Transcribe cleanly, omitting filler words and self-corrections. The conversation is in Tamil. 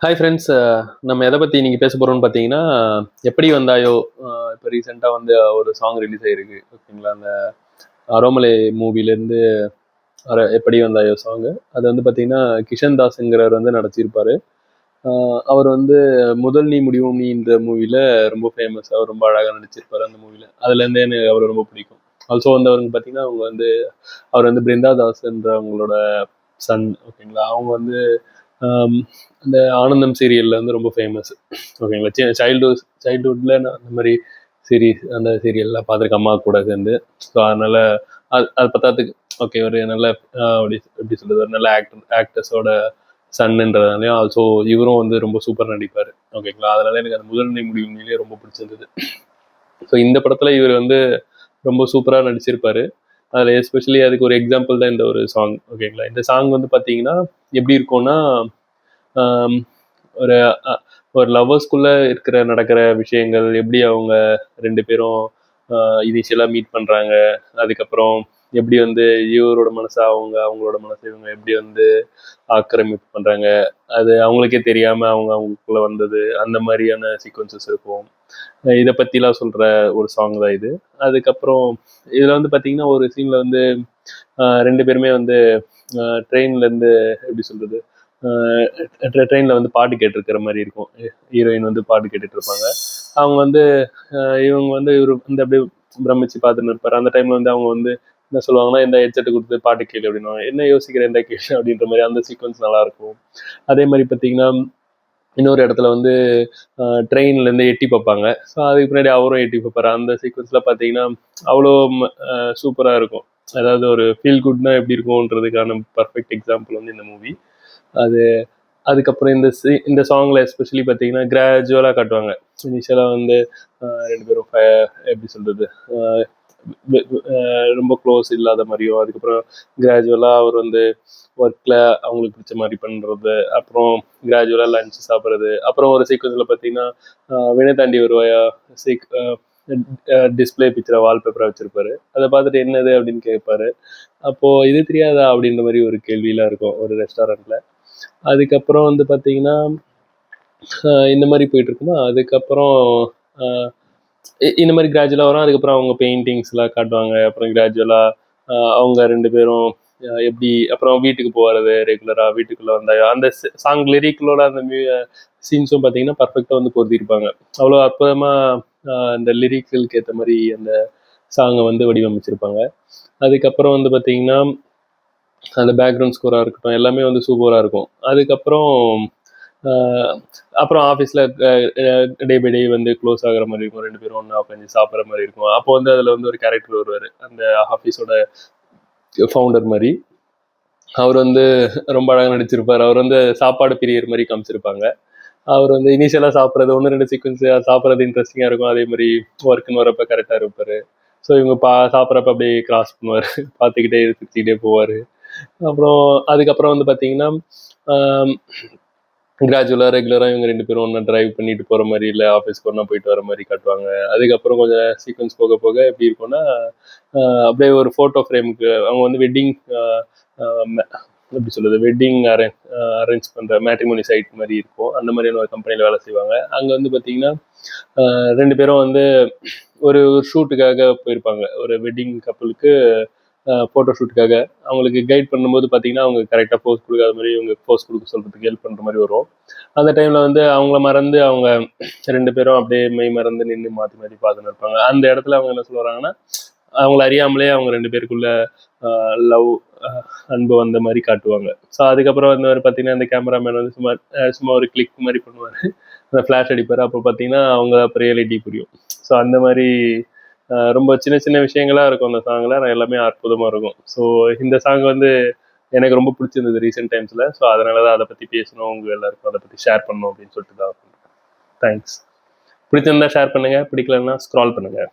Hi friends. நம்ம எதை பற்றி இன்னைக்கு பேச போகிறோம்னு பார்த்தீங்கன்னா, எப்படி வந்தாயோ. இப்போ ரீசெண்டாக வந்து ஒரு சாங் ரிலீஸ் ஆயிருக்கு, ஓகேங்களா? அந்த அரோமலை மூவிலேருந்து எப்படி வந்தாயோ சாங்கு. அது வந்து பார்த்தீங்கன்னா, கிஷன் தாஸுங்கிறவர் வந்து நடிச்சிருப்பாரு. அவர் வந்து முதல் நீ முடிவும் நீன்ற மூவியில் ரொம்ப ஃபேமஸ். அவர் ரொம்ப அழகாக நடிச்சிருப்பாரு அந்த மூவியில். அதுலேருந்தே எனக்கு அவர் ரொம்ப பிடிக்கும். ஆல்சோ வந்து அவருக்கு பார்த்தீங்கன்னா, அவர் வந்து பிருந்தா தாஸ்ன்றவங்களோட சன், ஓகேங்களா? அவங்க வந்து ஆம், அந்த ஆனந்தம் சீரியல்ல வந்து ரொம்ப ஃபேமஸ், ஓகேங்களா? சைல்டுஹுட்ல நான் அந்த மாதிரி அந்த சீரியல்லாம் பார்த்துருக்கேன் அம்மா கூட சேர்ந்து. ஸோ அதனால அது பத்தாத்துக்கு ஓகே, ஒரு நல்ல அப்படி எப்படி சொல்றது, ஒரு நல்ல ஆக்டர்ஸோட சன்னுன்றதுனாலையும் ஆல்சோ இவரும் வந்து ரொம்ப சூப்பர் நடிப்பார், ஓகேங்களா? அதனால எனக்கு அந்த முதல் நீ முடிவுலேயே ரொம்ப பிடிச்சிருந்தது. ஸோ இந்த படத்துல இவர் வந்து ரொம்ப சூப்பராக நடிச்சிருப்பாரு. அதில் எஸ்பெஷலி அதுக்கு ஒரு எக்ஸாம்பிள் தான் இந்த ஒரு சாங், ஓகேங்களா? இந்த சாங் வந்து பார்த்தீங்கன்னா எப்படி இருக்கும்னா, ஆம், ஒரு ஒரு லவ்வர்ஸ்குள்ள நடக்கிற விஷயங்கள், எப்படி அவங்க ரெண்டு பேரும் இனிஷியலாக மீட் பண்ணுறாங்க, அதுக்கப்புறம் எப்படி வந்து இவரோட மனசை அவங்களோட மனசை இவங்க எப்படி வந்து ஆக்கிரமிப்பு பண்ணுறாங்க, அது அவங்களுக்கே தெரியாமல் அவங்களுக்குள்ள வந்தது, அந்த மாதிரியான சீக்வன்சஸ் இருக்கும். இதை பற்றிலாம் சொல்கிற ஒரு சாங் தான் இது. அதுக்கப்புறம் இதில் வந்து பார்த்தீங்கன்னா ஒரு சீனில் வந்து ரெண்டு பேருமே வந்து ட்ரெயின்லேருந்து எப்படி சொல்கிறது, ட்ரெயினில் வந்து பாட்டு கேட்டிருக்கிற மாதிரி இருக்கும். ஹீரோயின் வந்து பாட்டு கேட்டுட்டு இருப்பாங்க. அவங்க வந்து இவங்க வந்து இவர் வந்து அப்படியே பிரமிச்சு பார்த்துன்னு இருப்பார். அந்த டைமில் வந்து அவங்க வந்து என்ன சொல்லுவாங்கன்னா, இந்த ஹெட்செட்டு கொடுத்து பாட்டு கேளு அப்படின்னுவாங்க. என்ன யோசிக்கிற எந்த கேளு அப்படின்ற மாதிரி அந்த சீக்வன்ஸ் நல்லாயிருக்கும். அதே மாதிரி பார்த்தீங்கன்னா இன்னொரு இடத்துல வந்து ட்ரெயின்லேருந்து எட்டி பார்ப்பாங்க. ஸோ அதுக்கு பின்னாடி அவரும் எட்டி பார்ப்பாரு. அந்த சீக்வன்ஸில் பார்த்தீங்கன்னா அவ்வளோ சூப்பராக இருக்கும். அதாவது ஒரு ஃபீல் குட்னா எப்படி இருக்கும்ன்றதுக்கான பர்ஃபெக்ட் எக்ஸாம்பிள் வந்து இந்த மூவி. அது அதுக்கப்புறம் இந்த சாங்ல எஸ்பெஷலி பார்த்தீங்கன்னா கிராஜுவலாக காட்டுவாங்க. இனிஷியலாக வந்து ரெண்டு பேரும் எப்படி சொல்றது, ரொம்ப க்ளோஸ் இல்லாத மாதிரியும், அதுக்கப்புறம் கிராஜுவலாக அவர் வந்து ஒர்க்கில் அவங்களுக்கு பிடிச்ச மாதிரி பண்ணுறது, அப்புறம் கிராஜுவலாக லஞ்ச் சாப்பிட்றது, அப்புறம் ஒரு சீக்வன்ஸில் பார்த்தீங்கன்னா வினை தாண்டி ஒரு சீக் டிஸ்பிளே பிக்சரை வால்பேப்பரை வச்சிருப்பாரு. அதை பார்த்துட்டு என்னது அப்படின்னு கேட்பாரு. அப்போது இது தெரியாதா அப்படின்ற மாதிரி ஒரு கேள்வியெலாம் இருக்கும் ஒரு ரெஸ்டாரண்ட்டில். அதுக்கப்புறம் வந்து பார்த்தீங்கன்னா இந்த மாதிரி போயிட்டு இருக்குமா. அதுக்கப்புறம் இந்த மாதிரி கிராஜுவலாக வரும். அதுக்கப்புறம் அவங்க பெயிண்டிங்ஸ்லாம் காட்டுவாங்க. அப்புறம் கிராஜுவலாக அவங்க ரெண்டு பேரும் எப்படி அப்புறம் வீட்டுக்கு போகிறது, ரெகுலராக வீட்டுக்குள்ளே வந்தால் அந்த சாங் லிரிக்களோட அந்த சீன்ஸும் பார்த்தீங்கன்னா பர்ஃபெக்டாக வந்து பொருத்திருப்பாங்க. அவ்வளோ அற்புதமாக அந்த லிரிக்ஸுக்கு ஏற்ற மாதிரி அந்த சாங்கை வந்து வடிவமைச்சிருப்பாங்க. அதுக்கப்புறம் வந்து பார்த்தீங்கன்னா அந்த பேக்ரவுண்ட் ஸ்கோராக இருக்கட்டும், எல்லாமே வந்து சூப்பராக இருக்கும். அதுக்கப்புறம் அப்புறம் ஆஃபீஸில் டே பை டே வந்து க்ளோஸ் ஆகிற மாதிரி இருக்கும். ரெண்டு பேரும் ஒன்றா உட்காந்து சாப்பிட்ற மாதிரி இருக்கும். அப்போ வந்து அதில் வந்து ஒரு கேரக்டர் வருவார், அந்த ஆஃபீஸோட ஃபவுண்டர் மாதிரி. அவர் வந்து ரொம்ப அழகாக நடிச்சிருப்பார். அவர் வந்து சாப்பாடு பிரியர் மாதிரி காமிச்சிருப்பாங்க. அவர் வந்து இனிஷியலாக சாப்பிட்றது ஒன்று ரெண்டு சீக்வன்ஸ் சாப்பிட்றது இன்ட்ரெஸ்டிங்காக இருக்கும். அதே மாதிரி ஒர்க்குன்னு வரப்போ கரெக்டாக இருப்பார். ஸோ இவங்க சாப்பிட்றப்ப அப்படியே கிராஸ் பண்ணுவார், பார்த்துக்கிட்டே சுற்றிக்கிட்டே போவார். அப்புறம் அதுக்கப்புறம் வந்து பார்த்தீங்கன்னா கிராஜுவலாக ரெகுலராக இவங்க ரெண்டு பேரும் ஒன்றா டிரைவ் பண்ணிட்டு போகிற மாதிரி, இல்லை ஆஃபீஸ்க்கு ஒன்றா போயிட்டு வர மாதிரி காட்டுவாங்க. அதுக்கப்புறம் கொஞ்சம் சீக்வன்ஸ் போக போக எப்படி இருக்கும்னா அப்படியே ஒரு ஃபோட்டோ ஃப்ரேமுக்கு அவங்க வந்து வெட்டிங் எப்படி சொல்கிறது, வெட்டிங் அரேஞ்ச் பண்ணுற மேட்ரிமோனி சைட் மாதிரி இருக்கும். அந்த மாதிரியான ஒரு கம்பெனியில் வேலை செய்வாங்க. அங்கே வந்து பார்த்தீங்கன்னா ரெண்டு பேரும் வந்து ஒரு ஷூட்டுக்காக போயிருப்பாங்க. ஒரு வெட்டிங் கப்பலுக்கு ஃபோட்டோ ஷூட்டுக்காக அவங்களுக்கு கைட் பண்ணும்போது பார்த்தீங்கன்னா அவங்க கரெக்டாக போஸ் கொடுக்காத மாதிரி இவங்க போஸ் கொடுக்க சொல்கிறதுக்கு ஹெல்ப் பண்ணுற மாதிரி வரும். அந்த டைமில் வந்து அவங்கள மறந்து அவங்க ரெண்டு பேரும் அப்படியே மெய் மறந்து நின்று மாற்றி மாற்றி பார்த்துன்னு இருப்பாங்க. அந்த இடத்துல அவங்க என்ன சொல்கிறாங்கன்னா, அவங்கள அறியாமலே அவங்க ரெண்டு பேருக்குள்ள லவ் அன்பு வந்த மாதிரி காட்டுவாங்க. ஸோ அதுக்கப்புறம் வந்து பார்த்தீங்கன்னா இந்த கேமராமேன் வந்து சும்மா ஒரு கிளிக் மாதிரி பண்ணுவார், அந்த ஃப்ளாஷ் அடிப்பார். அப்போ பார்த்தீங்கன்னா அவங்க அப்புறம் ரியாலிட்டி புரியும். ஸோ அந்த மாதிரி ரொம்ப சின்ன சின்ன விஷயங்களாக இருக்கும் அந்த சாங்கில். நான் எல்லாமே அற்புதமாக இருக்கும். ஸோ இந்த சாங் வந்து எனக்கு ரொம்ப பிடிச்சிருந்தது ரீசெண்ட் டைம்ஸில். ஸோ அதனால தான் அதை பற்றி பேசணும், உங்கள் எல்லாருக்கும் அதை பற்றி ஷேர் பண்ணணும் அப்படின்னு சொல்லிட்டு தான். தேங்க்ஸ். பிடிச்சிருந்தா ஷேர் பண்ணுங்கள், பிடிக்கலன்னா ஸ்க்ரால் பண்ணுங்கள்.